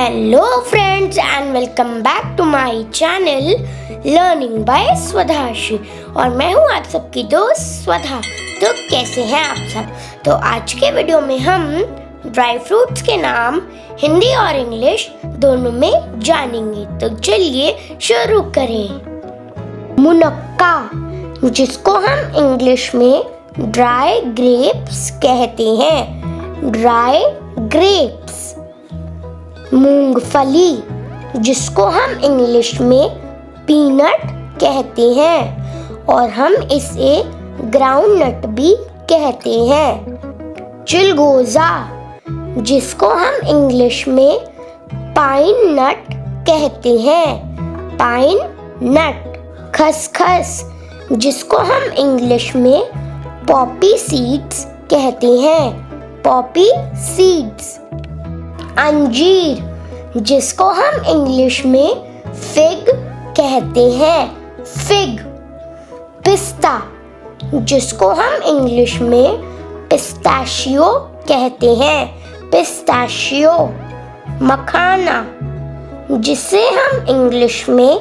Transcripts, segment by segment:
Hello friends and welcome back to my channel learning by Swadhashree. और मैं हूँ आप सबकी दोस्त स्वधा। तो कैसे हैं आप सब? तो आज के वीडियो में हम ड्राई फ्रूट्स के नाम हिंदी और इंग्लिश दोनों में जानेंगे। तो चलिए शुरू करें। मुनक्का, जिसको हम इंग्लिश में ड्राई ग्रेप्स कहते हैं, ड्राई ग्रेप्स। मूंगफली, जिसको हम इंग्लिश में पीनट कहते हैं और हम इसे ग्राउंड नट भी कहते हैं। चिलगोजा, जिसको हम इंग्लिश में पाइन नट कहते हैं, पाइन नट। खसखस, जिसको हम इंग्लिश में पॉपी सीड्स कहते हैं, पॉपी सीड्स। अंजीर, जिसको हम इंग्लिश में फिग कहते हैं, फिग। पिस्ता, जिसको हम इंग्लिश में पिस्ताशियो कहते हैं, पिस्ताशियो। मखाना, जिसे हम इंग्लिश में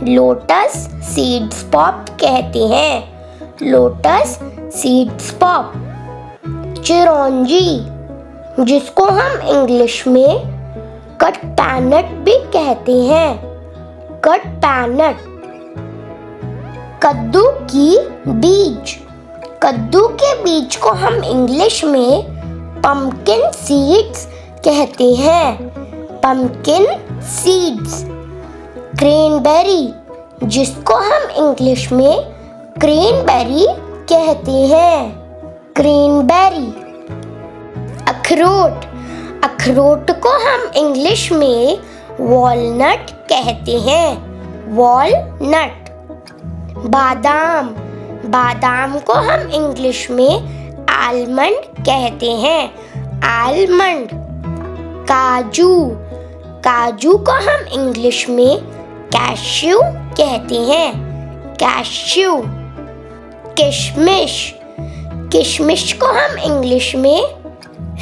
लोटस सीड्स पॉप कहते हैं, लोटस सीड्स पॉप। चिरौंजी, जिसको हम इंग्लिश में कट पैनट भी कहते हैं, कट पैनट। कद्दू की बीज, कद्दू के बीज को हम इंग्लिश में पंपकिन सीड्स कहते हैं, पंपकिन सीड्स। क्रेनबेरी, जिसको हम इंग्लिश में क्रेनबेरी कहते हैं, क्रेनबेरी। अखरोट, अखरोट को हम इंग्लिश में वॉलनट कहते हैं, वॉलनट। बादाम, बादाम को हम इंग्लिश में आलमंड कहते हैं, आलमंड। काजू, काजू को हम इंग्लिश में कैश्यू कहते हैं, कैश्यू। किशमिश, किशमिश को हम इंग्लिश में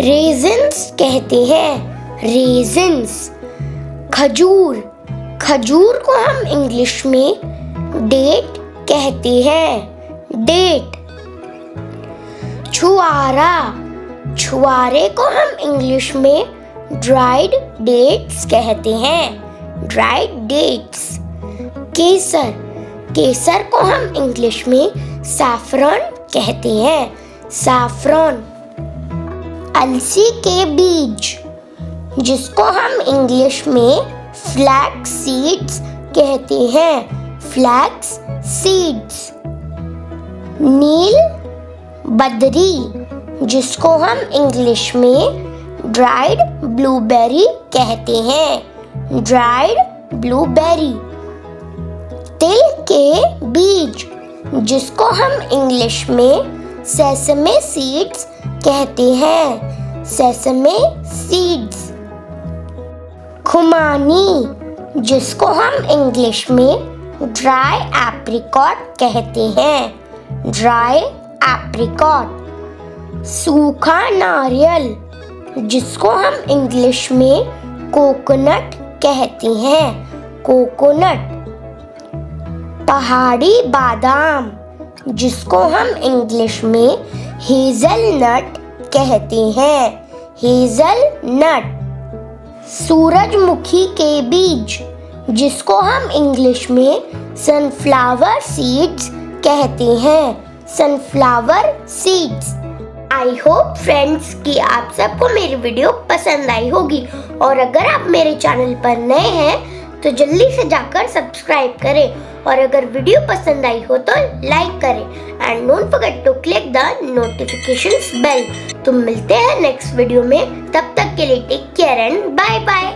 रेजिन्स कहते हैं, रेजिन्स। खजूर, खजूर को हम इंग्लिश में डेट कहते हैं, डेट। छुआरा, छुआरे को हम इंग्लिश में ड्राइड डेट्स कहते हैं, ड्राइड डेट्स। केसर, केसर को हम इंग्लिश में सैफरन कहते हैं, सैफरन। अलसी के बीज, जिसको हम इंग्लिश में फ्लैक्स सीड्स कहते हैं, फ्लैक्स सीड्स। नील बदरी, जिसको हम इंग्लिश में ड्राइड ब्लूबेरी कहते हैं, ड्राइड ब्लूबेरी। तिल के बीज, जिसको हम इंग्लिश में सेसमे सीड्स कहते हैं, सेसमे सीड्स। खुमानी, जिसको हम इंग्लिश में ड्राई एप्रिकॉट कहते हैं, ड्राई एप्रिकॉट। सूखा नारियल, जिसको हम इंग्लिश में कोकोनट कहते हैं, कोकोनट। पहाड़ी बादाम, जिसको हम इंग्लिश में हेज़लनट कहते हैं, हेज़लनट। सूरजमुखी के बीज, जिसको हम इंग्लिश में सनफ्लावर सीड्स कहते हैं, sunflower seeds. I hope friends कि आप सबको मेरी वीडियो पसंद आई होगी। और अगर आप मेरे चैनल पर नए हैं तो जल्दी से जाकर सब्सक्राइब करें, और अगर वीडियो पसंद आई हो तो लाइक करें and don't forget to click the notifications bell. तो मिलते हैं नेक्स्ट वीडियो में, तब तक के लिए take care and bye bye.